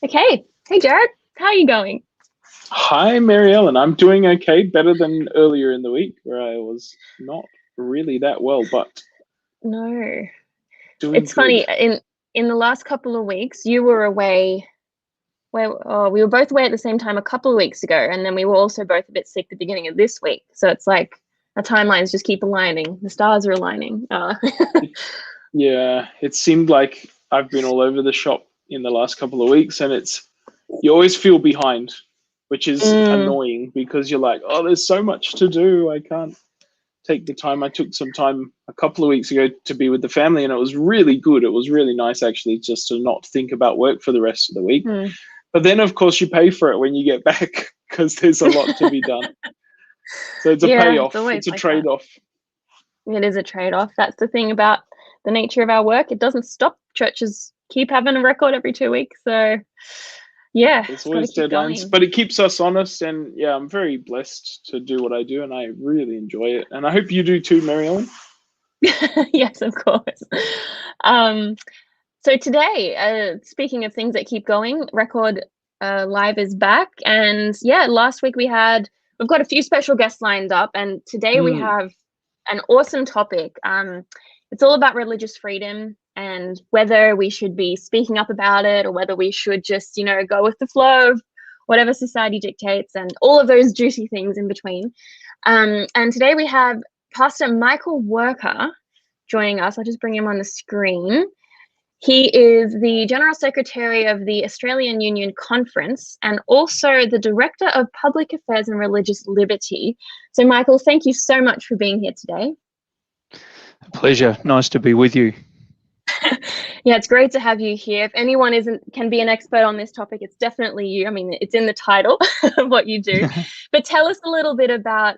Okay. Hey, Jared. How are you going? Hi, Mary Ellen. I'm doing okay, better than earlier in the week where I was not really that well, but No. doing It's good. funny. In the last couple of weeks, you were away. We were both away at the same time a couple of weeks ago, and then we were also both a bit sick at the beginning of this week. So it's like our timelines just keep aligning. The stars are aligning. Yeah, it seemed like I've been all over the shop in the last couple of weeks, and you always feel behind, which is Mm, annoying because you're like, oh, there's so much to do. I can't take the time. I took some time a couple of weeks ago to be with the family, and it was really good. It was really nice, actually, just to not think about work for the rest of the week. mm. But then, of course, you pay for it when you get back because there's a lot to be done. So it's a Yeah, it's payoff. always It's a like that. trade-off. It is a trade-off. That's the thing about the nature of our work. It doesn't stop. Churches keep having a record every 2 weeks. So yeah, There's it's got to always keep deadlines, going. but it keeps us honest. And yeah, I'm very blessed to do what I do, and I really enjoy it. And I hope you do too, Mary Ellen. Yes, of course. Um, so today, speaking of things that keep going, Record Live is back, and yeah, last week we've got a few special guests lined up, and today we Mm, have an awesome topic. It's all about religious freedom and whether we should be speaking up about it or whether we should just, go with the flow of whatever society dictates and all of those juicy things in between. And today we have Pastor Michael Worker joining us. I'll just bring him on the screen. He is the General Secretary of the Australian Union Conference and also the Director of Public Affairs and Religious Liberty. So, Michael, thank you so much for being here today. Pleasure. Nice to be with you. Yeah, it's great to have you here. If anyone can be an expert on this topic, it's definitely you. I mean, it's in the title of what you do. But tell us a little bit about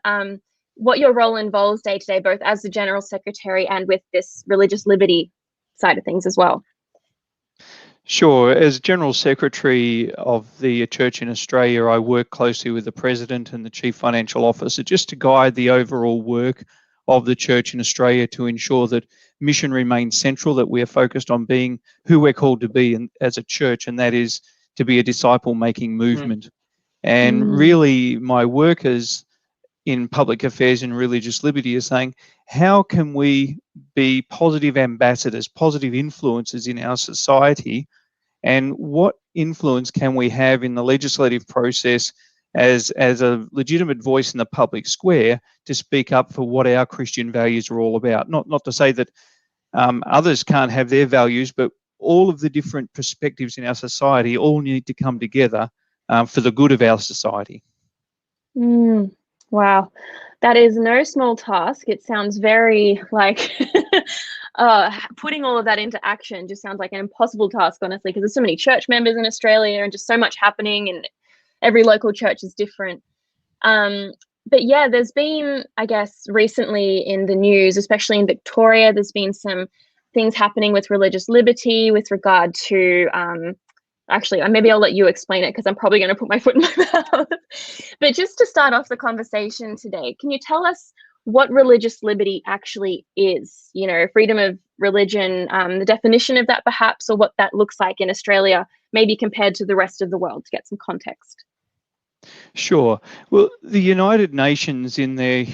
what your role involves day to day, both as the General Secretary and with this religious liberty side of things as well. Sure. As General Secretary of the Church in Australia, I work closely with the President and the Chief Financial Officer just to guide the overall work of the Church in Australia to ensure that mission remains central, that we are focused on being who we're called to be as a church, and that is to be a disciple-making movement. And really, my work in public affairs and religious liberty is saying, how can we be positive ambassadors, positive influences in our society, and what influence can we have in the legislative process as a legitimate voice in the public square to speak up for what our Christian values are all about? Not to say that others can't have their values, but all of the different perspectives in our society all need to come together for the good of our society. Wow, that is no small task. It sounds very like putting all of that into action just sounds like an impossible task, honestly, because there's so many church members in Australia and just so much happening, and every local church is different. But yeah, there's been, I guess, recently in the news, especially in Victoria, there's been some things happening with religious liberty with regard to actually, maybe I'll let you explain it because I'm probably going to put my foot in my mouth. But just to start off the conversation today, can you tell us what religious liberty actually is? Freedom of religion, the definition of that perhaps, or what that looks like in Australia, maybe compared to the rest of the world, to get some context. Sure. Well, the United Nations in their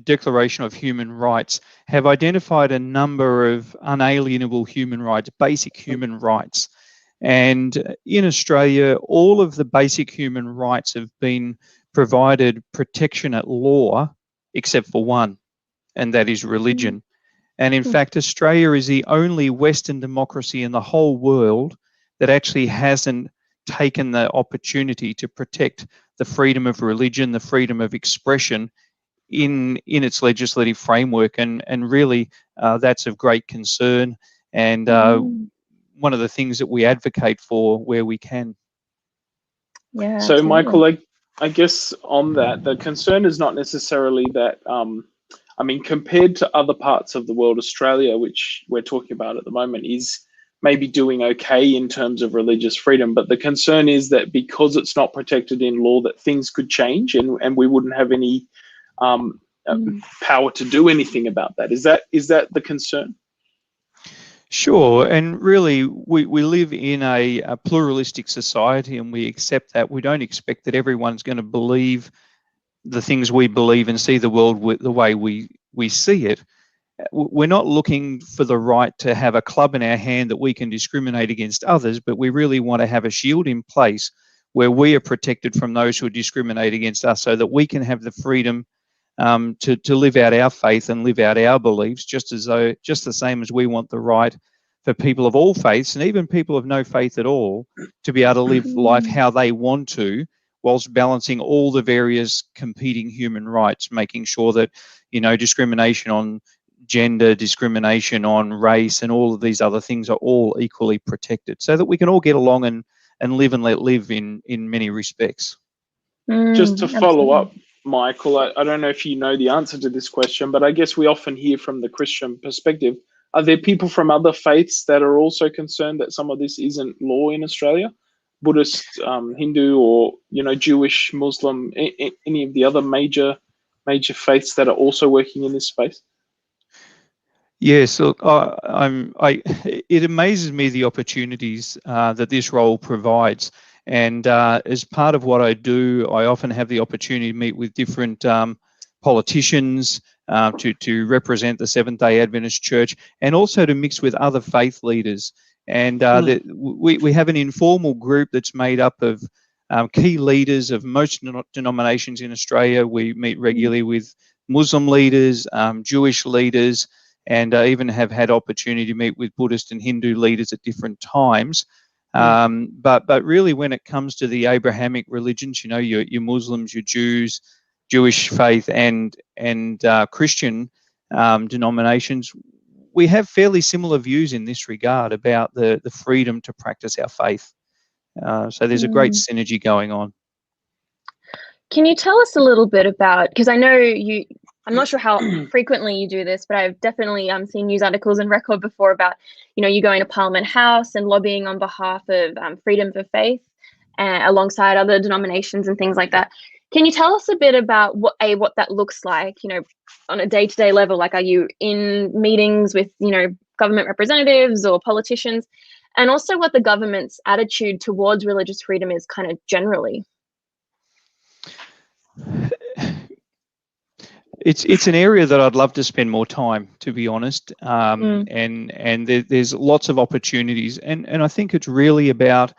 Declaration of Human Rights have identified a number of unalienable human rights, basic human rights. And in Australia, all of the basic human rights have been provided protection at law, except for one, and that is religion. And in fact, Australia is the only Western democracy in the whole world that actually hasn't taken the opportunity to protect the freedom of religion, the freedom of expression in its legislative framework. And really, that's of great concern. And one of the things that we advocate for where we can. Yeah. So, absolutely. Michael, I guess on that, the concern is not necessarily that, compared to other parts of the world, Australia, which we're talking about at the moment, is maybe doing okay in terms of religious freedom. But the concern is that because it's not protected in law, that things could change and we wouldn't have any power to do anything about that. Is that the concern? Sure, and really we live in a pluralistic society, and we accept that. We don't expect that everyone's going to believe the things we believe and see the world the way we see it. We're not looking for the right to have a club in our hand that we can discriminate against others, but we really want to have a shield in place where we are protected from those who discriminate against us, so that we can have the freedom to live out our faith and live out our beliefs, just the same as we want the right for people of all faiths, and even people of no faith at all, to be able to live life how they want to, whilst balancing all the various competing human rights, making sure that, discrimination on gender, discrimination on race, and all of these other things are all equally protected, so that we can all get along and live and let live in many respects. Just to follow up, Michael, I don't know if you know the answer to this question, but I guess we often hear from the Christian perspective. Are there people from other faiths that are also concerned that some of this isn't law in Australia? Buddhist, Hindu, or Jewish, Muslim, any of the other major faiths that are also working in this space? Yes, look, it amazes me the opportunities that this role provides. And as part of what I do, I often have the opportunity to meet with different politicians to represent the Seventh-day Adventist Church, and also to mix with other faith leaders. And we have an informal group that's made up of key leaders of most denominations in Australia. We meet regularly with Muslim leaders, Jewish leaders, and even have had opportunity to meet with Buddhist and Hindu leaders at different times. But really, when it comes to the Abrahamic religions, your Muslims, your Jews, Jewish faith, and Christian denominations, we have fairly similar views in this regard about the freedom to practice our faith. So there's a great synergy going on. Can you tell us a little bit about, because I know I'm not sure how frequently you do this, but I've definitely seen news articles and record before about, you going to Parliament House and lobbying on behalf of freedom for faith alongside other denominations and things like that. Can you tell us a bit about what that looks like, on a day-to-day level? Like, are you in meetings with, government representatives or politicians? And also what the government's attitude towards religious freedom is kind of generally? It's an area that I'd love to spend more time, to be honest, and there's lots of opportunities, and I think it's really about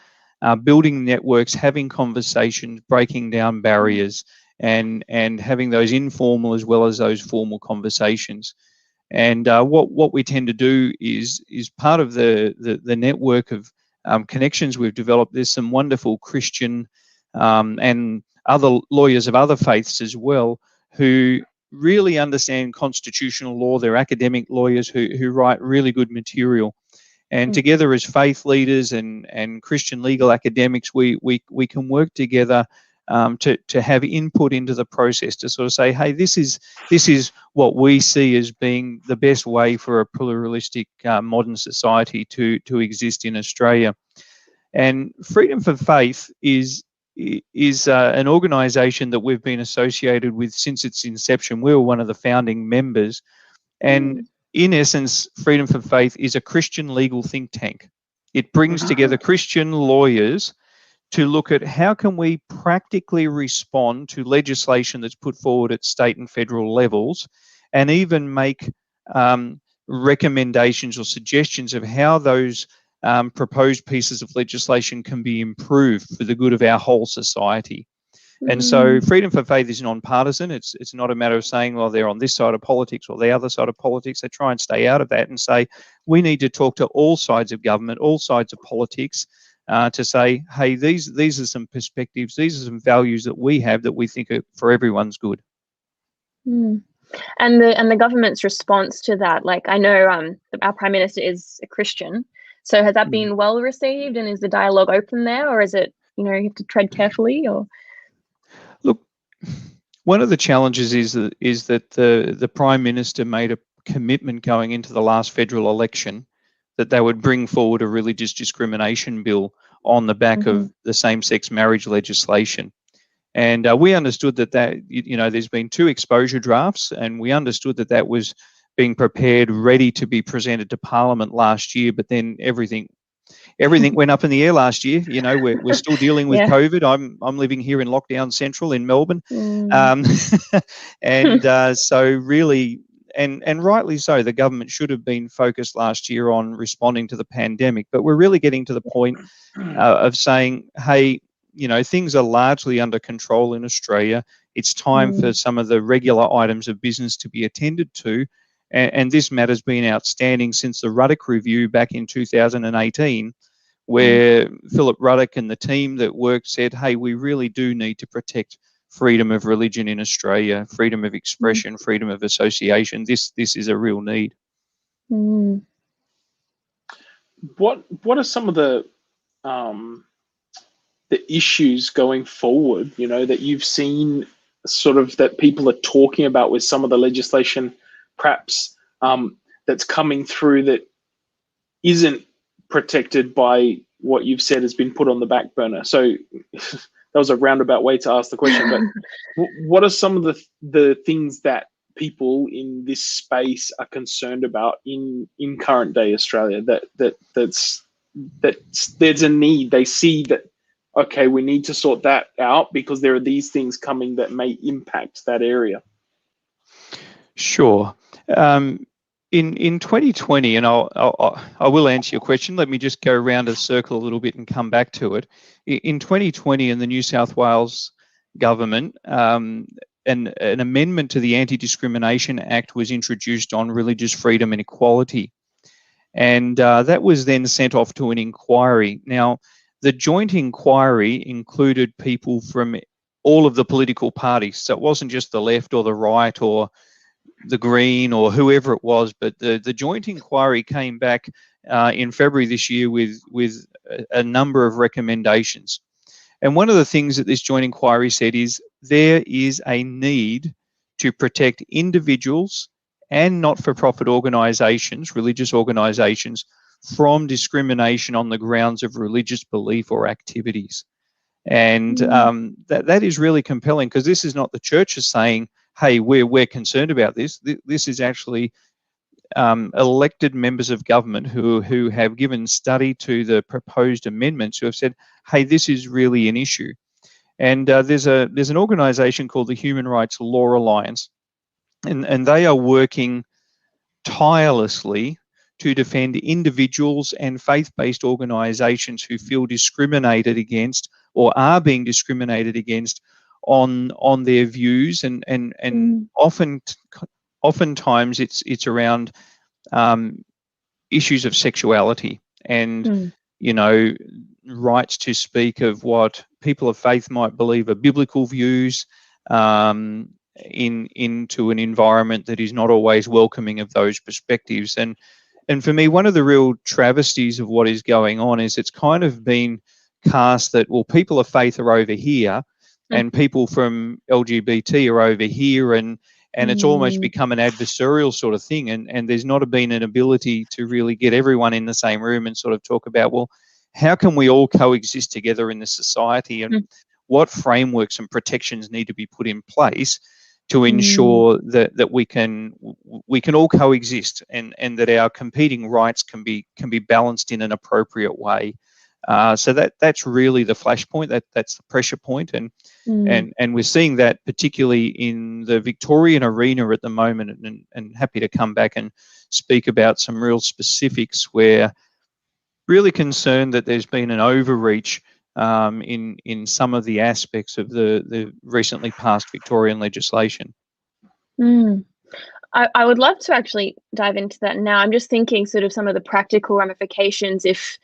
building networks, having conversations, breaking down barriers, and having those informal as well as those formal conversations. And what we tend to do is part of the network of connections we've developed. There's some wonderful Christian and other lawyers of other faiths as well who really understand constitutional law. They're academic lawyers who write really good material. And together as faith leaders and Christian legal academics, we can work together to have input into the process, to sort of say, hey, this is what we see as being the best way for a pluralistic modern society to exist in Australia. And Freedom for Faith is an organisation that we've been associated with since its inception. We were one of the founding members, and in essence, Freedom for Faith is a Christian legal think tank. It brings together Christian lawyers to look at how can we practically respond to legislation that's put forward at state and federal levels, and even make recommendations or suggestions of how those proposed pieces of legislation can be improved for the good of our whole society. And so Freedom for Faith is non-partisan. It's not a matter of saying, well, they're on this side of politics or the other side of politics. They try and stay out of that and say, we need to talk to all sides of government, all sides of politics, to say, hey, these are some perspectives, these are some values that we have that we think are for everyone's good. And the government's response to that, like, I know our Prime Minister is a Christian, so has that been well received, and is the dialogue open there, or is it, you have to tread carefully? Or look, one of the challenges is that the Prime Minister made a commitment going into the last federal election that they would bring forward a religious discrimination bill on the back of the same-sex marriage legislation. And we understood that there's been 2 exposure drafts, and we understood that was being prepared, ready to be presented to Parliament last year, but then everything went up in the air last year. You know, we're still dealing with COVID. I'm living here in lockdown central in Melbourne, and so really, and rightly so, the government should have been focused last year on responding to the pandemic. But we're really getting to the point of saying, hey, you know, things are largely under control in Australia. It's time for some of the regular items of business to be attended to. And this matter's been outstanding since the Ruddock Review back in 2018, where Philip Ruddock and the team that worked said, hey, we really do need to protect freedom of religion in Australia, freedom of expression, freedom of association. This is a real need. What are some of the issues going forward, you know, that you've seen sort of that people are talking about with some of the legislation perhaps that's coming through that isn't protected by what you've said has been put on the back burner? So that was a roundabout way to ask the question, but what are some of the things that people in this space are concerned about in current day Australia, that there's a need, they see that, okay, we need to sort that out because there are these things coming that may impact that area? Sure. In 2020, and I will answer your question. Let me just go around a circle a little bit and come back to it. In 2020, in the New South Wales government, an amendment to the Anti-Discrimination Act was introduced on religious freedom and equality, and that was then sent off to an inquiry. Now, the joint inquiry included people from all of the political parties, so it wasn't just the left or the right or the Green or whoever it was, but the joint inquiry came back in February this year with a number of recommendations. And one of the things that this joint inquiry said is there is a need to protect individuals and not-for-profit organisations, religious organisations, from discrimination on the grounds of religious belief or activities. And that is really compelling, because this is not the churches saying, hey, we're concerned about this. This is actually elected members of government who have given study to the proposed amendments, who have said, hey, this is really an issue. And there's an organisation called the Human Rights Law Alliance, and they are working tirelessly to defend individuals and faith-based organisations who feel discriminated against or are being discriminated against on their views, and oftentimes it's around issues of sexuality and you know, rights to speak of what people of faith might believe are biblical views into an environment that is not always welcoming of those perspectives. And for me, one of the real travesties of what is going on is it's kind of been cast that, well, people of faith are over here and people from LGBT are over here, and it's almost become an adversarial sort of thing, and there's not been an ability to really get everyone in the same room and sort of talk about, well, how can we all coexist together in this society, and what frameworks and protections need to be put in place to ensure that we can all coexist, and that our competing rights can be balanced in an appropriate way. So that's really the flashpoint. That's the pressure point, and we're seeing that particularly in the Victorian arena at the moment. And happy to come back and speak about some real specifics where really concerned that there's been an overreach in some of the aspects of the recently passed Victorian legislation. I would love to actually dive into that now. I'm just thinking sort of some of the practical ramifications if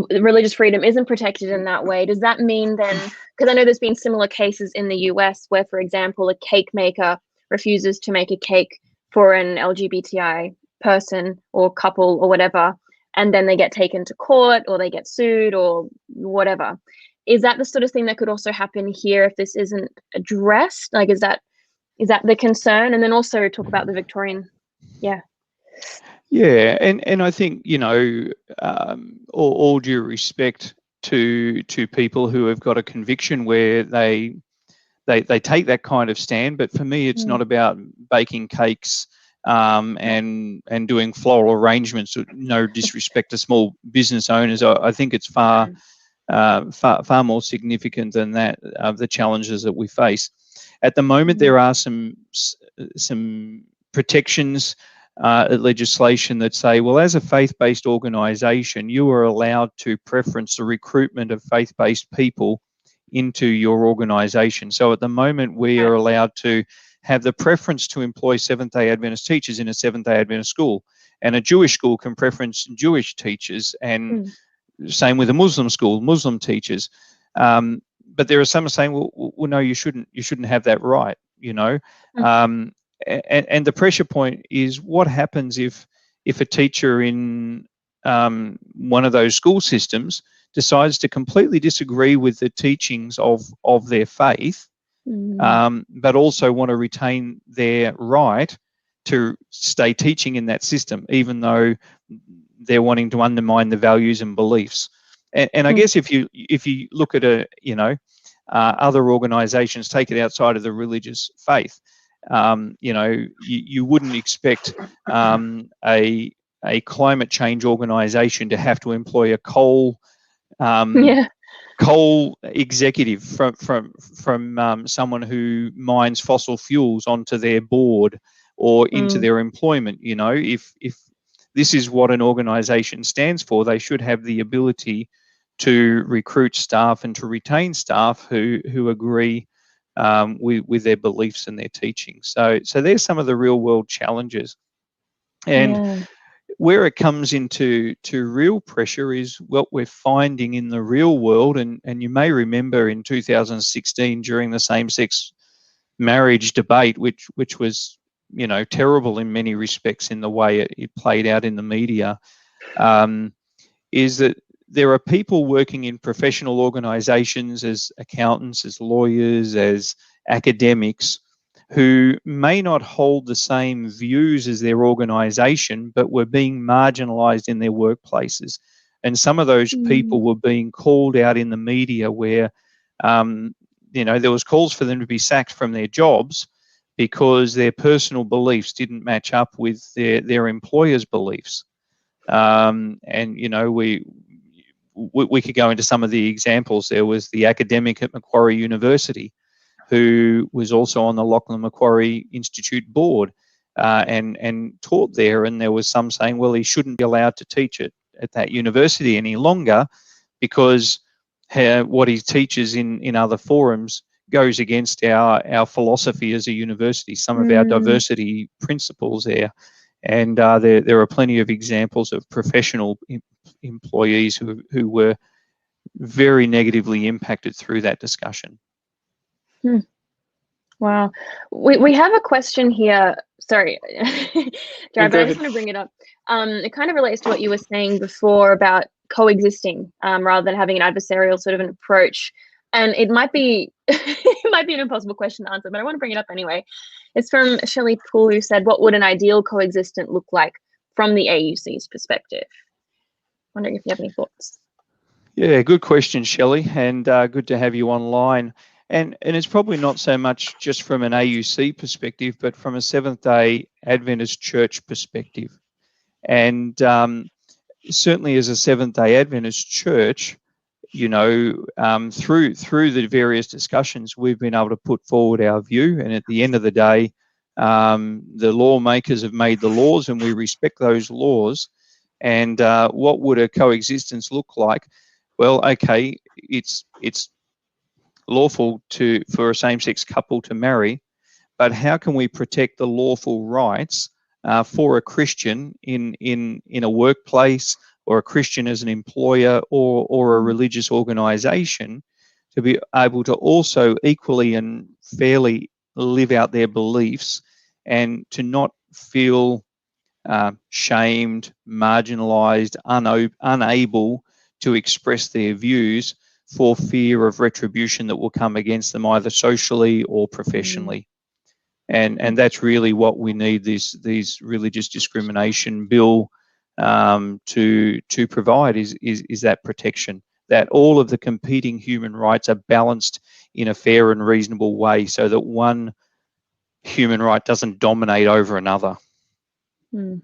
religious freedom isn't protected in that way. Does that mean then, because I know there's been similar cases in the US where, for example, a cake maker refuses to make a cake for an LGBTI person or couple or whatever, and then they get taken to court or they get sued or whatever. Is that the sort of thing that could also happen here if this isn't addressed? Like, is that the concern? And then also talk about the Victorian, Yeah, and I think, you know, all due respect to people who have got a conviction where they take that kind of stand, but for me, it's not about baking cakes and doing floral arrangements. No disrespect to small business owners, I think it's far more significant than that, the challenges that we face. At the moment, there are some protections, legislation that say, well, as a faith-based organisation, you are allowed to preference the recruitment of faith-based people into your organisation. So at the moment, we are allowed to have the preference to employ Seventh-day Adventist teachers in a Seventh-day Adventist school, and a Jewish school can preference Jewish teachers, and same with a Muslim school, Muslim teachers. But there are some saying, well, no, you shouldn't have that right, you know. And the pressure point is, what happens if a teacher in one of those school systems decides to completely disagree with the teachings of their faith, but also want to retain their right to stay teaching in that system, even though they're wanting to undermine the values and beliefs. And I guess if you look at other organisations, take it outside of the religious faith, you wouldn't expect a climate change organisation to have to employ a coal executive from someone who mines fossil fuels onto their board or into their employment. You know, if this is what an organisation stands for, they should have the ability to recruit staff and to retain staff who agree with their beliefs and their teaching. So there's some of the real world challenges. And where it comes into real pressure is what we're finding in the real world. And you may remember in 2016, during the same-sex marriage debate, which was, terrible in many respects in the way it played out in the media, is that there are people working in professional organisations as accountants, as lawyers, as academics, who may not hold the same views as their organisation, but were being marginalised in their workplaces. And some of those people were being called out in the media where, there was calls for them to be sacked from their jobs because their personal beliefs didn't match up with their employer's beliefs. We could go into some of the examples. There was the academic at Macquarie University who was also on the Lachlan Macquarie Institute board and taught there, and there was some saying, well, he shouldn't be allowed to teach at that university any longer because what he teaches in other forums goes against our philosophy as a university, some of our diversity principles there. And there are plenty of examples of professional employees who were very negatively impacted through that discussion. Wow. We have a question here. Sorry, Jared, but I just want to bring it up. It kind of relates to what you were saying before about coexisting rather than having an adversarial sort of an approach. And it might be an impossible question to answer, but I want to bring it up anyway. It's from Shelley Poole, who said, what would an ideal coexistent look like from the AUC's perspective? Wondering if you have any thoughts. Yeah, good question, Shelley, and good to have you online. And it's probably not so much just from an AUC perspective, but from a Seventh-day Adventist Church perspective. And certainly as a Seventh-day Adventist Church, through the various discussions, we've been able to put forward our view. And at the end of the day, the lawmakers have made the laws, and we respect those laws. And what would a coexistence look like? Well, okay, it's lawful for a same-sex couple to marry, but how can we protect the lawful rights for a Christian in a workplace, or a Christian as an employer, or a religious organisation, to be able to also equally and fairly live out their beliefs and to not feel shamed, marginalised, unable to express their views for fear of retribution that will come against them either socially or professionally. And that's really what we need these religious discrimination bill to provide is that protection, that all of the competing human rights are balanced in a fair and reasonable way so that one human right doesn't dominate over another. Mm.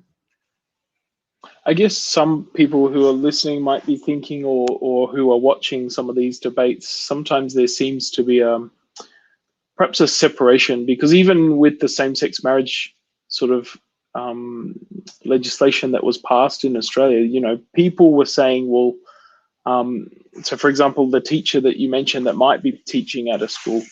I guess some people who are listening might be thinking, or who are watching some of these debates, sometimes there seems to be perhaps a separation, because even with the same-sex marriage sort of legislation that was passed in Australia, people were saying, well, so for example, the teacher that you mentioned that might be teaching at a school,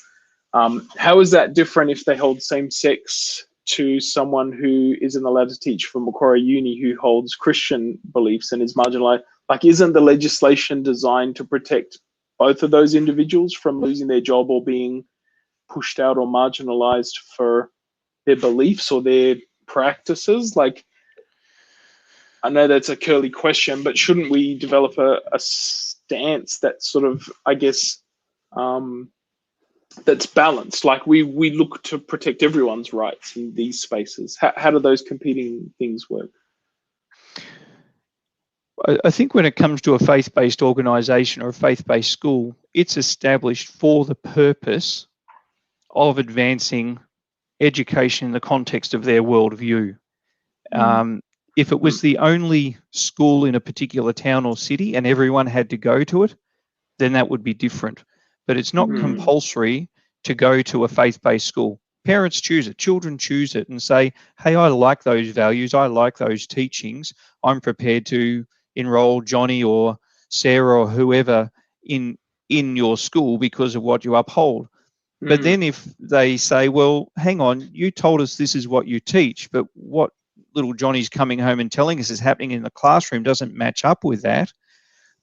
how is that different if they hold same-sex to someone who isn't allowed to teach from Macquarie Uni who holds Christian beliefs and is marginalized? Like, isn't the legislation designed to protect both of those individuals from losing their job or being pushed out or marginalized for their beliefs or their practices? Like, I know that's a curly question, but shouldn't we develop a stance that sort of, I guess, that's balanced? Like, we look to protect everyone's rights in these spaces. How do those competing things work? I think when it comes to a faith-based organisation or a faith-based school, it's established for the purpose of advancing education in the context of their worldview. If it was the only school in a particular town or city and everyone had to go to it, then that would be different. But it's not compulsory to go to a faith-based school. Parents choose it, children choose it and say, hey, I like those values, I like those teachings, I'm prepared to enroll Johnny or Sarah or whoever in your school because of what you uphold. But then if they say, well, hang on, you told us this is what you teach, but what little Johnny's coming home and telling us is happening in the classroom doesn't match up with that,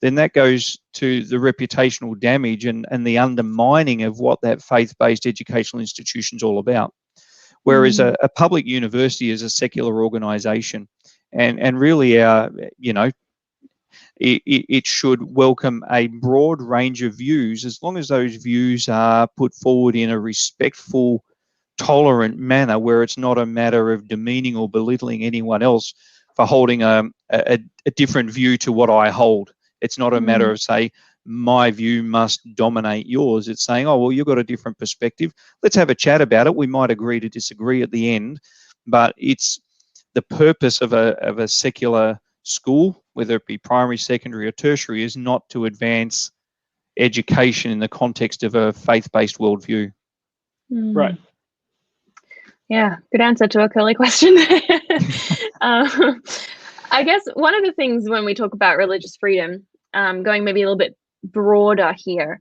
then that goes to the reputational damage and the undermining of what that faith-based educational institution is all about. Whereas a public university is a secular organisation, and really it should welcome a broad range of views, as long as those views are put forward in a respectful, tolerant manner, where it's not a matter of demeaning or belittling anyone else for holding a different view to what I hold. It's not a matter of, say, my view must dominate yours. It's saying, oh, well, you've got a different perspective. Let's have a chat about it. We might agree to disagree at the end, but it's the purpose of a secular school, whether it be primary, secondary, or tertiary, is not to advance education in the context of a faith-based worldview. Right. Yeah, good answer to a curly question. I guess one of the things when we talk about religious freedom, going maybe a little bit broader here,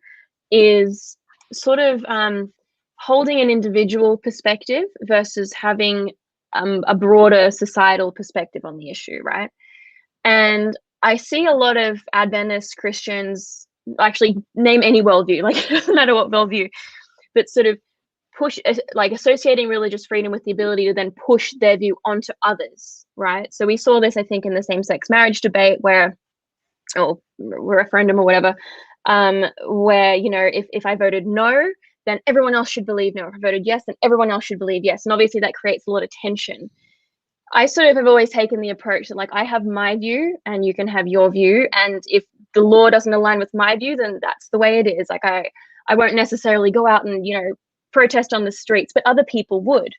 is sort of holding an individual perspective versus having a broader societal perspective on the issue, right? And I see a lot of Adventist Christians, actually name any worldview, like it doesn't matter what worldview, but sort of like associating religious freedom with the ability to then push their view onto others, right? So we saw this, I think, in the same-sex marriage debate or referendum or whatever, where, if I voted no, then everyone else should believe no. If I voted yes, then everyone else should believe yes. And obviously that creates a lot of tension. I sort of have always taken the approach that, like, I have my view and you can have your view. And if the law doesn't align with my view, then that's the way it is. Like, I won't necessarily go out and, protest on the streets, but other people would.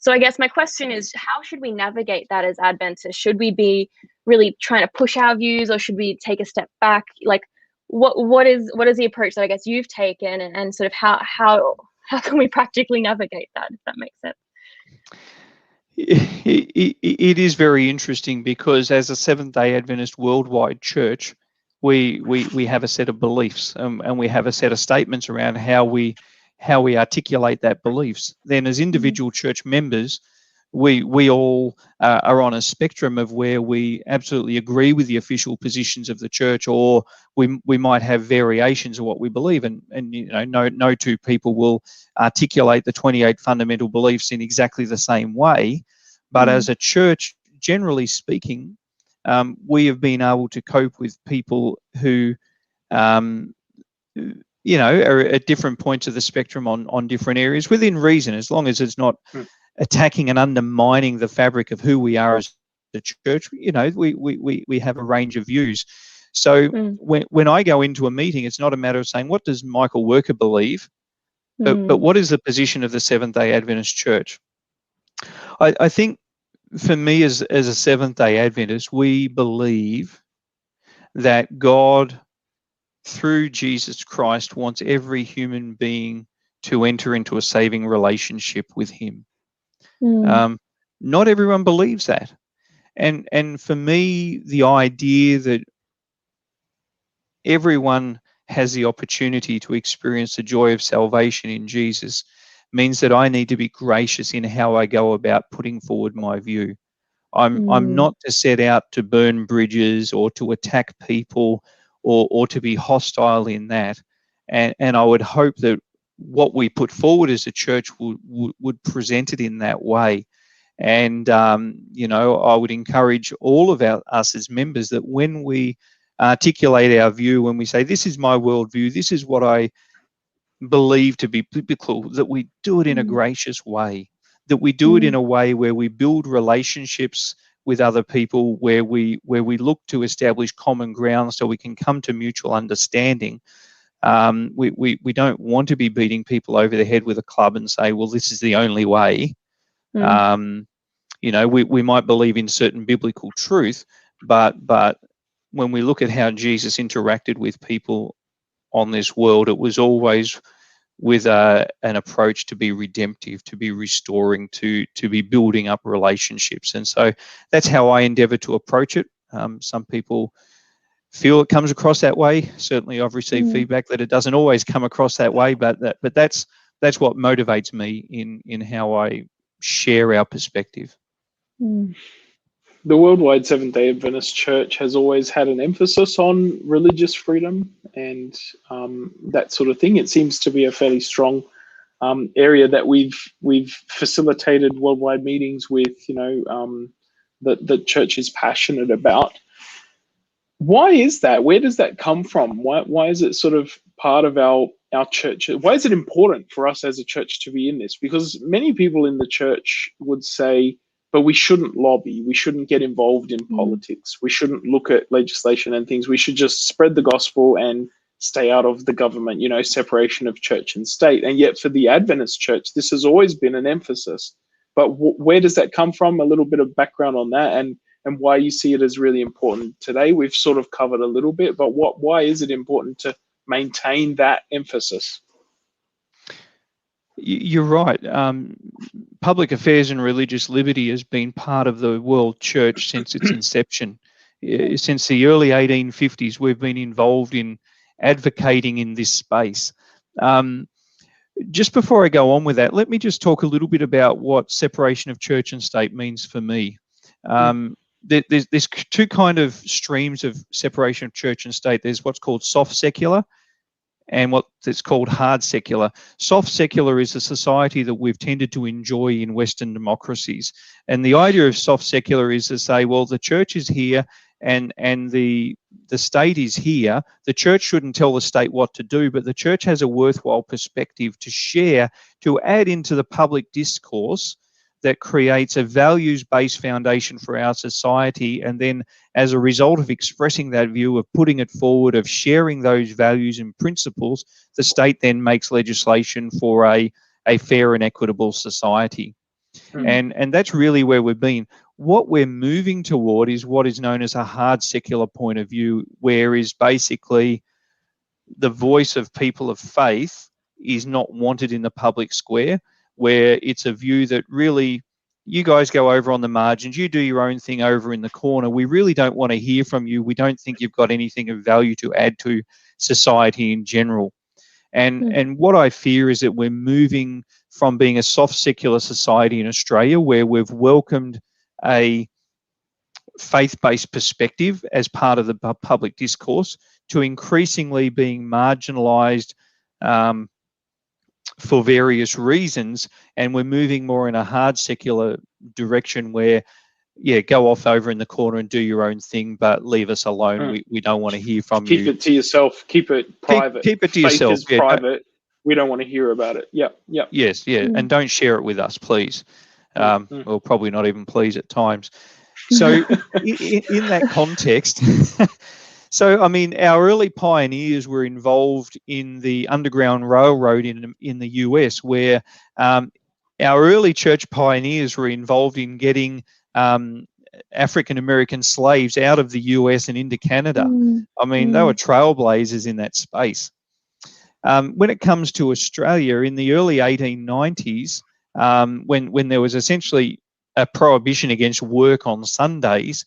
So I guess my question is, how should we navigate that as Adventists? Should we be really trying to push our views, or should we take a step back? Like, what is the approach that I guess you've taken, and sort of how can we practically navigate that, if that makes sense? It is very interesting, because as a Seventh-day Adventist worldwide church, we have a set of beliefs, and we have a set of statements around how we articulate that beliefs. Then as individual church members, we all are on a spectrum of where we absolutely agree with the official positions of the church, or we might have variations of what we believe, and no two people will articulate the 28 fundamental beliefs in exactly the same way. But as a church, generally speaking, we have been able to cope with people who are at different points of the spectrum on different areas within reason, as long as it's not attacking and undermining the fabric of who we are as a church. We have a range of views. So when I go into a meeting, it's not a matter of saying, what does Michael Worker believe? But what is the position of the Seventh-day Adventist Church? I think for me as a Seventh-day Adventist, we believe that God, through Jesus Christ, wants every human being to enter into a saving relationship with him. Not everyone believes that. And for me, the idea that everyone has the opportunity to experience the joy of salvation in Jesus means that I need to be gracious in how I go about putting forward my view. I'm not to set out to burn bridges or to attack people or to be hostile in that. And I would hope that what we put forward as a church would present it in that way. And, I would encourage all of us as members that when we articulate our view, when we say, this is my worldview, this is what I believe to be biblical, that we do it in a gracious way, that we do it in a way where we build relationships with other people, where we look to establish common ground so we can come to mutual understanding. We don't want to be beating people over the head with a club and say, well, this is the only way. We might believe in certain biblical truth, but when we look at how Jesus interacted with people on this world, it was always with an approach to be redemptive, to be restoring, to be building up relationships. And so that's how I endeavor to approach it. Some people feel it comes across that way. Certainly I've received feedback that it doesn't always come across that way, but that's what motivates me in how I share our perspective. The worldwide Seventh-day Adventist Church has always had an emphasis on religious freedom and that sort of thing. It seems to be a fairly strong area that we've facilitated worldwide meetings with. That the church is passionate about. Why is that? Where does that come from? Why is it sort of part of our church? Why is it important for us as a church to be in this? Because many people in the church would say, but we shouldn't lobby. We shouldn't get involved in politics. We shouldn't look at legislation and things. We should just spread the gospel and stay out of the government, separation of church and state. And yet for the Adventist church, this has always been an emphasis. But where does that come from? A little bit of background on that and why you see it as really important today. We've sort of covered a little bit, but why is it important to maintain that emphasis? You're right. Public affairs and religious liberty has been part of the world church since its inception. Since the early 1850s, we've been involved in advocating in this space. Just before I go on with that, let me just talk a little bit about what separation of church and state means for me. There's two kind of streams of separation of church and state. There's what's called soft secular and what's called hard secular. Soft secular is a society that we've tended to enjoy in Western democracies. And the idea of soft secular is to say, well, the church is here and the state is here. The church shouldn't tell the state what to do, but the church has a worthwhile perspective to share, to add into the public discourse that creates a values-based foundation for our society. And then as a result of expressing that view, of putting it forward, of sharing those values and principles, the state then makes legislation for a fair and equitable society. And that's really where we've been. What we're moving toward is what is known as a hard secular point of view, where is basically the voice of people of faith is not wanted in the public square, where it's a view that really, you guys go over on the margins, you do your own thing over in the corner. We really don't want to hear from you. We don't think you've got anything of value to add to society in general. And what I fear is that we're moving from being a soft secular society in Australia, where we've welcomed a faith-based perspective as part of the public discourse, to increasingly being marginalised for various reasons, and we're moving more in a hard secular direction where, go off over in the corner and do your own thing, but leave us alone. We don't want to hear from you. Keep it to yourself. Keep it private. Keep it to Faith yourself. is private. We don't want to hear about it. Yep. Yes, and don't share it with us, please. Well, probably not even please at times. So in that context, so, I mean, our early pioneers were involved in the Underground Railroad in the US, where our early church pioneers were involved in getting African American slaves out of the US and into Canada. I mean, they were trailblazers in that space. When it comes to Australia, in the early 1890s, when there was essentially a prohibition against work on Sundays,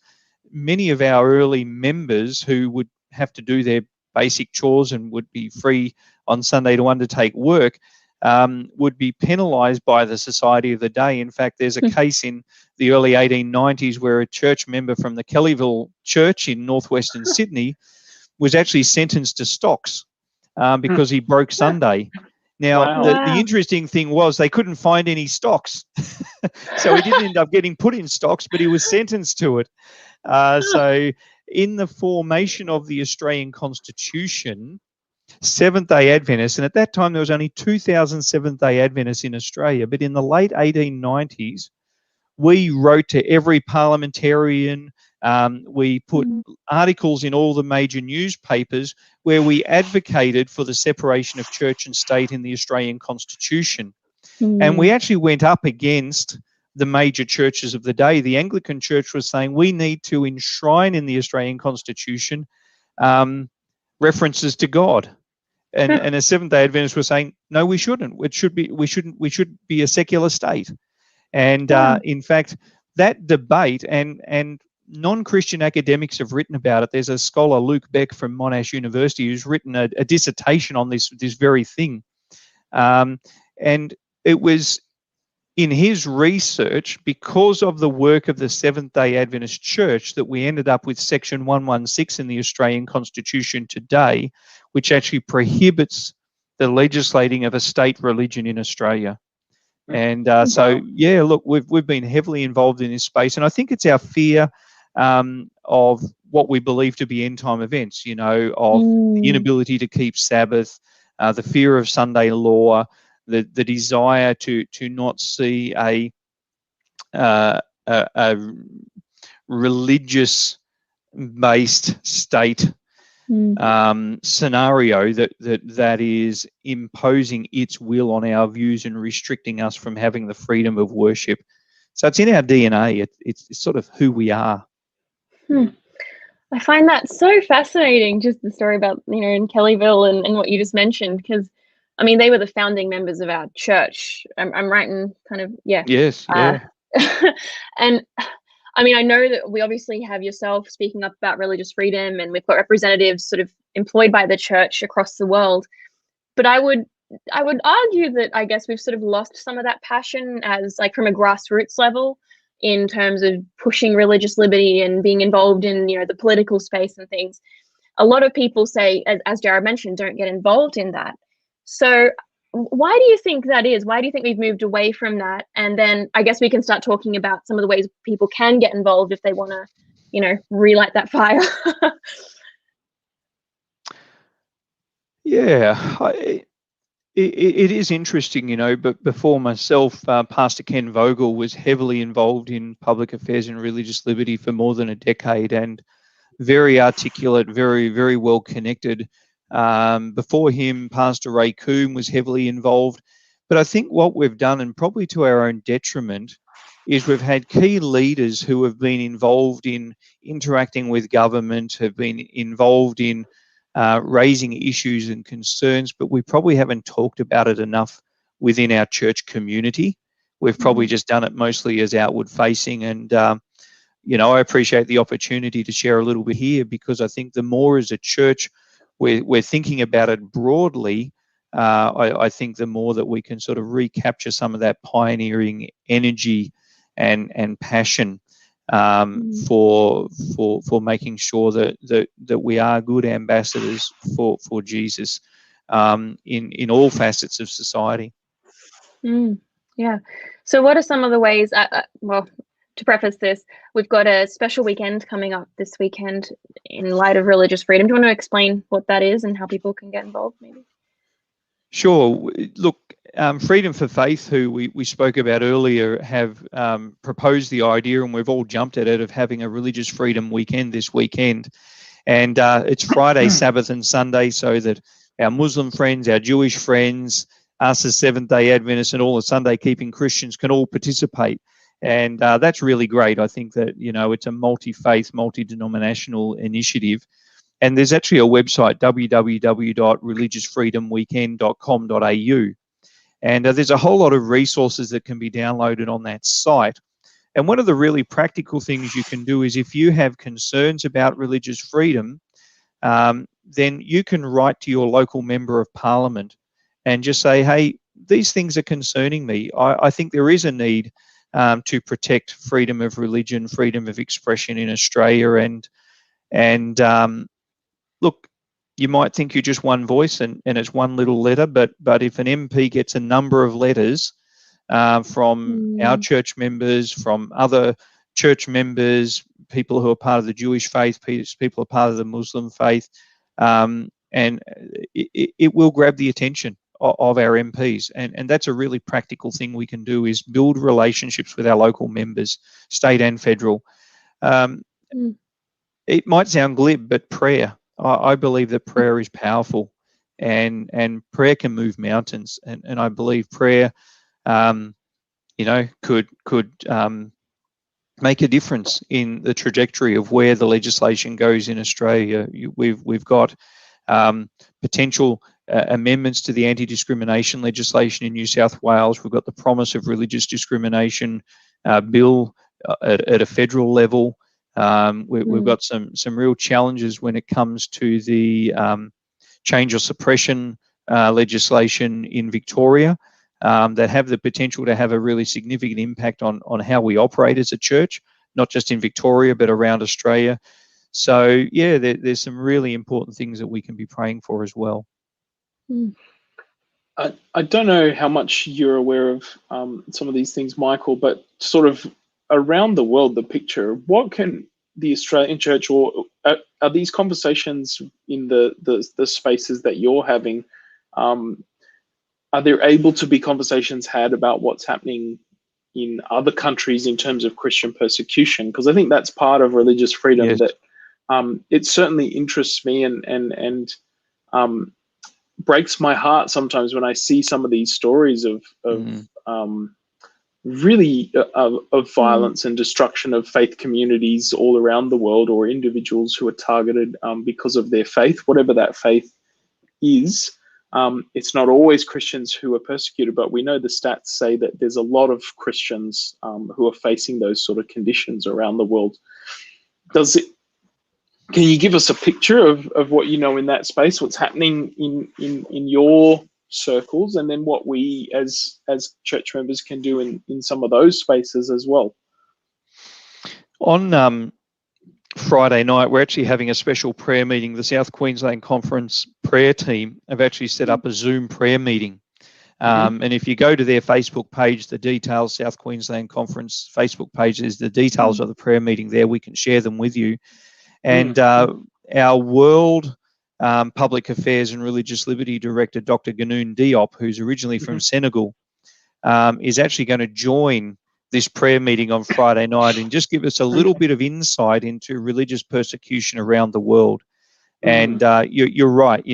many of our early members who would have to do their basic chores and would be free on Sunday to undertake work would be penalised by the society of the day. In fact, there's a case in the early 1890s where a church member from the Kellyville Church in northwestern Sydney was actually sentenced to stocks because he broke Sunday. Now, the interesting thing was they couldn't find any stocks. So he didn't end up getting put in stocks, but he was sentenced to it. So in the formation of the Australian Constitution, Seventh-day Adventists, and at that time there was only 2,000 Seventh-day Adventists in Australia, but in the late 1890s, we wrote to every parliamentarian, we put articles in all the major newspapers where we advocated for the separation of church and state in the Australian Constitution. And we actually went up against the major churches of the day. The Anglican Church was saying we need to enshrine in the Australian Constitution references to God. And a Seventh-day Adventist was saying, no, we shouldn't. We should be a secular state. And in fact, that debate and non-Christian academics have written about it. There's a scholar, Luke Beck from Monash University, who's written a dissertation on this very thing. And it was in his research, because of the work of the Seventh-day Adventist Church, that we ended up with Section 116 in the Australian Constitution today, which actually prohibits the legislating of a state religion in Australia. And so, yeah, look, we've been heavily involved in this space, and I think it's our fear of what we believe to be end-time events, you know, of the inability to keep Sabbath, the fear of Sunday law, the desire to not see a religious-based state scenario that is imposing its will on our views and restricting us from having the freedom of worship. So it's in our DNA. It's sort of who we are. I find that so fascinating, just the story about, you know, in Kellyville and what you just mentioned, because I mean, they were the founding members of our church. I'm right in kind of, yeah. Yes, yeah. And I mean, I know that we obviously have yourself speaking up about religious freedom, and we've got representatives sort of employed by the church across the world. But I would argue that I guess we've sort of lost some of that passion as like from a grassroots level in terms of pushing religious liberty and being involved in, you know, the political space and things. A lot of people say, as Jared mentioned, don't get involved in that. So why do you think that is? Why do you think we've moved away from that? And then I guess we can start talking about some of the ways people can get involved if they want to, you know, relight that fire. Yeah, it is interesting, you know, but before myself, Pastor Ken Vogel was heavily involved in public affairs and religious liberty for more than a decade, and very articulate, very, very well connected. Before him, Pastor Ray Coombe was heavily involved. But I think what we've done, and probably to our own detriment, is we've had key leaders who have been involved in interacting with government, have been involved in raising issues and concerns, but we probably haven't talked about it enough within our church community. We've probably just done it mostly as outward facing. And, you know, I appreciate the opportunity to share a little bit here, because I think the more as a church we're thinking about it broadly, I think the more that we can sort of recapture some of that pioneering energy and passion for making sure that we are good ambassadors for Jesus in all facets of society. Yeah. So what are some of the ways, well, to preface this, we've got a special weekend coming up this weekend in light of religious freedom. Do you want to explain what that is and how people can get involved, maybe? Sure. Look, Freedom for Faith, who we spoke about earlier, have proposed the idea, and we've all jumped at it, of having a religious freedom weekend this weekend. And it's Friday, Sabbath and Sunday, so that our Muslim friends, our Jewish friends, us as Seventh-day Adventists and all the Sunday-keeping Christians can all participate. And that's really great. I think that, it's a multi-faith, multi-denominational initiative. And there's actually a website, www.religiousfreedomweekend.com.au. And there's a whole lot of resources that can be downloaded on that site. And one of the really practical things you can do is, if you have concerns about religious freedom, then you can write to your local member of parliament and just say, hey, these things are concerning me. I think there is a need to protect freedom of religion, freedom of expression in Australia. And look, you might think you're just one voice and it's one little letter, but if an MP gets a number of letters from our church members, from other church members, people who are part of the Jewish faith, people who are part of the Muslim faith, and it will grab the attention of our MPs. And that's a really practical thing we can do, is build relationships with our local members, state and federal. It might sound glib, but prayer, I believe that prayer is powerful, and prayer can move mountains. And I believe prayer, could make a difference in the trajectory of where the legislation goes in Australia. We've got potential amendments to the anti-discrimination legislation in New South Wales. We've got the promise of religious discrimination bill at a federal level. We've got some real challenges when it comes to the change or suppression legislation in Victoria that have the potential to have a really significant impact on how we operate as a church, not just in Victoria, but around Australia. So, yeah, there's some really important things that we can be praying for as well. I don't know how much you're aware of some of these things, Michael, but sort of around the world, the picture, what can the Australian church, or are these conversations in the spaces that you're having, are there able to be conversations had about what's happening in other countries in terms of Christian persecution? Because I think that's part of religious freedom. Yes. That it certainly interests me and breaks my heart sometimes when I see some of these stories of really of violence and destruction of faith communities all around the world, or individuals who are targeted because of their faith, whatever that faith is. It's not always Christians who are persecuted, but we know the stats say that there's a lot of Christians who are facing those sort of conditions around the world. Can you give us a picture of what you know in that space, what's happening in your circles, and then what we as church members can do in some of those spaces as well? On Friday night, we're actually having a special prayer meeting. The South Queensland Conference prayer team have actually set up a Zoom prayer meeting. And if you go to their Facebook page, the details, South Queensland Conference Facebook page, there's the details of the prayer meeting there. We can share them with you. And our World Public Affairs and Religious Liberty Director, Dr. Ganoun Diop, who's originally from Senegal, is actually going to join this prayer meeting on Friday night and just give us a little bit of insight into religious persecution around the world. And you're right,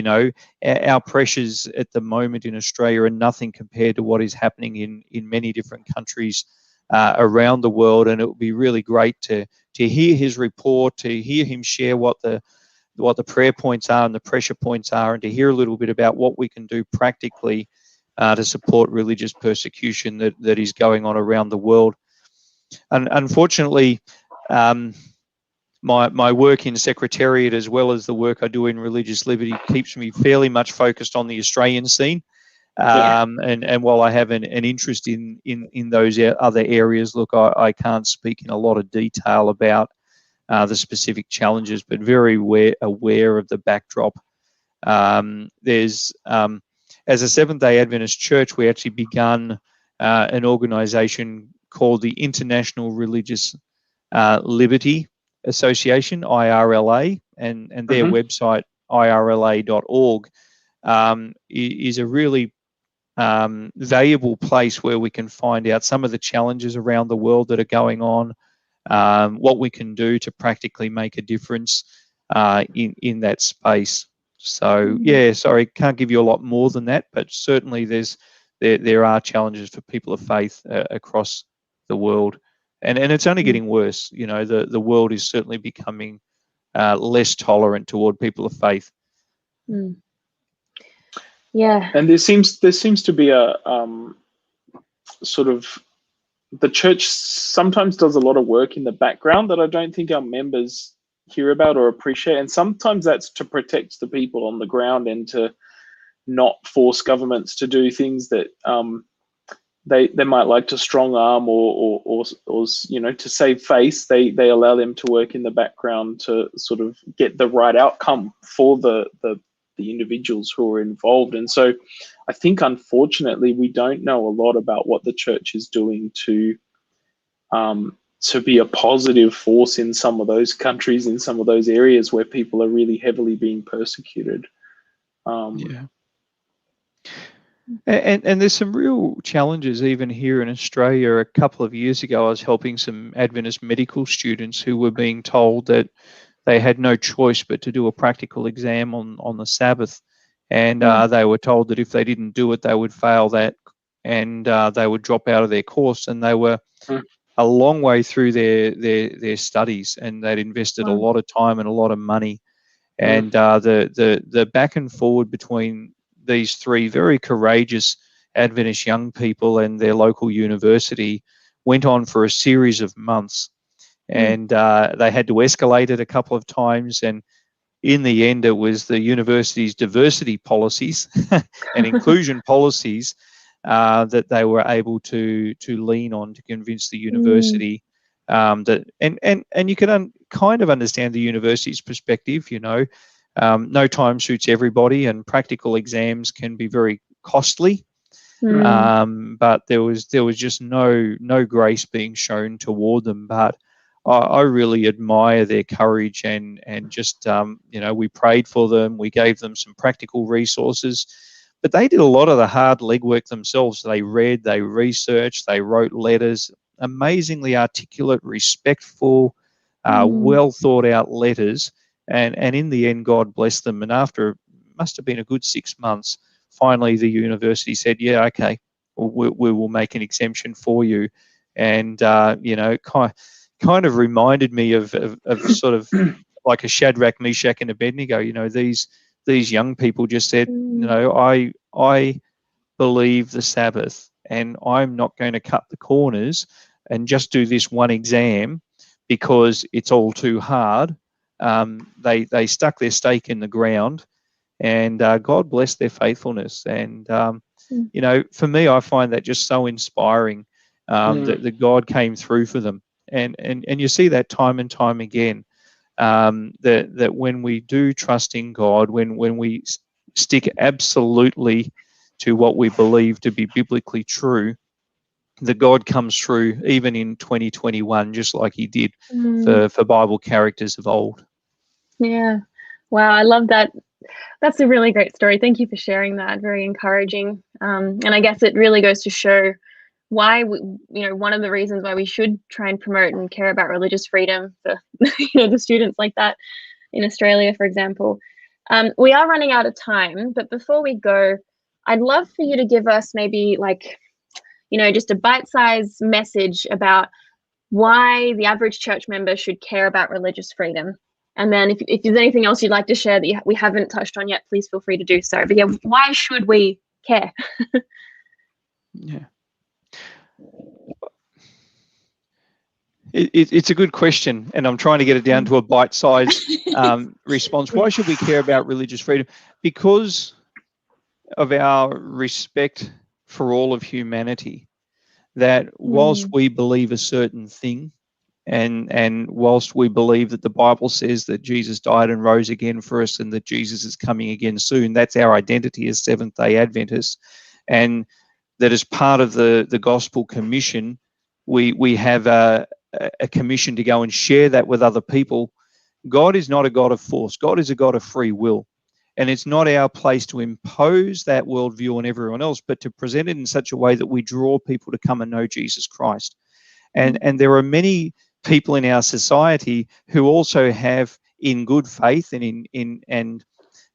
our pressures at the moment in Australia are nothing compared to what is happening in many different countries around the world. And it would be really great to hear his report, to hear him share what the prayer points are and the pressure points are, and to hear a little bit about what we can do practically to support religious persecution that is going on around the world. And unfortunately, my work in Secretariat, as well as the work I do in religious liberty, keeps me fairly much focused on the Australian scene. And while I have an interest in those other areas, look, I can't speak in a lot of detail about the specific challenges, but very aware of the backdrop. There's as a Seventh-day Adventist Church, we actually begun an organisation called the International Religious Liberty Association, IRLA, and their website, irla.org, is a really valuable place where we can find out some of the challenges around the world that are going on, what we can do to practically make a difference in that space. So, yeah, sorry, can't give you a lot more than that, but certainly there are challenges for people of faith across the world. And it's only getting worse. You know, the world is certainly becoming less tolerant toward people of faith. Mm. Yeah. And there seems to be a sort of, the church sometimes does a lot of work in the background that I don't think our members hear about or appreciate. And sometimes that's to protect the people on the ground and to not force governments to do things that they might like to strong arm or you know, to save face. They allow them to work in the background to sort of get the right outcome for the individuals who are involved. And so I think, unfortunately, we don't know a lot about what the church is doing to be a positive force in some of those countries, in some of those areas where people are really heavily being persecuted. Yeah. And there's some real challenges even here in Australia. A couple of years ago, I was helping some Adventist medical students who were being told that they had no choice but to do a practical exam on the Sabbath. And they were told that if they didn't do it, they would fail that, and they would drop out of their course. And they were a long way through their studies, and they'd invested a lot of time and a lot of money. And the back and forward between these three very courageous Adventist young people and their local university went on for a series of months. And they had to escalate it a couple of times. And in the end, it was the university's diversity policies and inclusion policies that they were able to lean on to convince the university that, and you can kind of understand the university's perspective. You know, no time suits everybody, and practical exams can be very costly. But there was just no grace being shown toward them. But I really admire their courage, and just you know, we prayed for them, we gave them some practical resources, but they did a lot of the hard legwork themselves. They read, they researched, they wrote letters, amazingly articulate, respectful, well thought out letters, and in the end, God blessed them. And after, must have been a good 6 months, finally the university said, yeah, okay, we will make an exemption for you. And you know, kind of reminded me of sort of like a Shadrach, Meshach, and Abednego. You know, these young people just said, you know, I believe the Sabbath, and I'm not going to cut the corners and just do this one exam because it's all too hard. They stuck their stake in the ground, and God blessed their faithfulness. And you know, for me, I find that just so inspiring, that God came through for them. And you see that time and time again, that when we do trust in God, when we stick absolutely to what we believe to be biblically true, that God comes through even in 2021, just like he did for Bible characters of old. Yeah. Wow, I love that. That's a really great story. Thank you for sharing that. Very encouraging. And I guess it really goes to show why one of the reasons why we should try and promote and care about religious freedom for the students like that in Australia, for example. We are running out of time, but before we go, I'd love for you to give us maybe just a bite-sized message about why the average church member should care about religious freedom. And then if there's anything else you'd like to share that we haven't touched on yet, please feel free to do so. But yeah, why should we care? Yeah. It's a good question, and I'm trying to get it down to a bite-sized response. Why should we care about religious freedom? Because of our respect for all of humanity, that whilst we believe a certain thing, and whilst we believe that the Bible says that Jesus died and rose again for us, and that Jesus is coming again soon, that's our identity as Seventh-day Adventists, and that as part of the gospel commission, we have a commission to go and share that with other people. God is not a God of force. God is a God of free will. And it's not our place to impose that worldview on everyone else, but to present it in such a way that we draw people to come and know Jesus Christ. And there are many people in our society who also have, in good faith and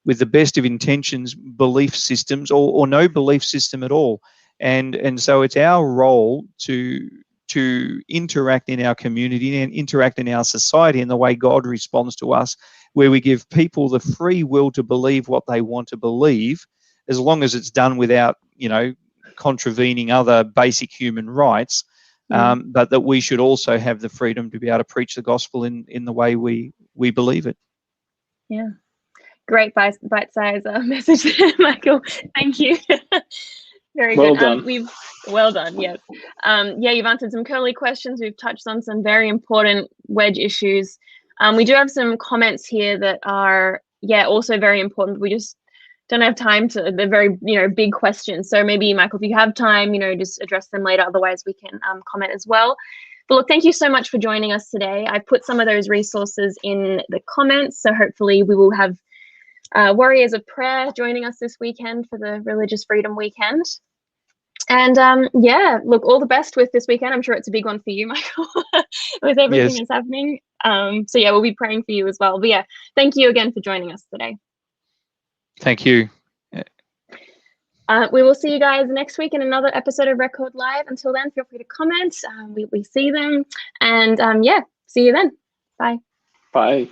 with the best of intentions, belief systems or no belief system at all. And so it's our role to to interact in our community and interact in our society in the way God responds to us, where we give people the free will to believe what they want to believe, as long as it's done without, contravening other basic human rights, but that we should also have the freedom to be able to preach the gospel in the way we believe it. Yeah. Great bite-sized message there, Michael. Thank you. Very well good. Done. Well done. Yes. You've answered some curly questions. We've touched on some very important wedge issues. We do have some comments here that are, also very important. We just don't have time to. They're very, big questions. So maybe, Michael, if you have time, just address them later. Otherwise, we can comment as well. But look, thank you so much for joining us today. I put some of those resources in the comments, so hopefully we will have Warriors of Prayer joining us this weekend for the Religious Freedom Weekend. And look, all the best with this weekend. I'm sure it's a big one for you, Michael, with everything that's happening. We'll be praying for you as well. But thank you again for joining us today. Thank you. We will see you guys next week in another episode of Record Live. Until then, feel free to comment. We see them. And see you then. Bye. Bye.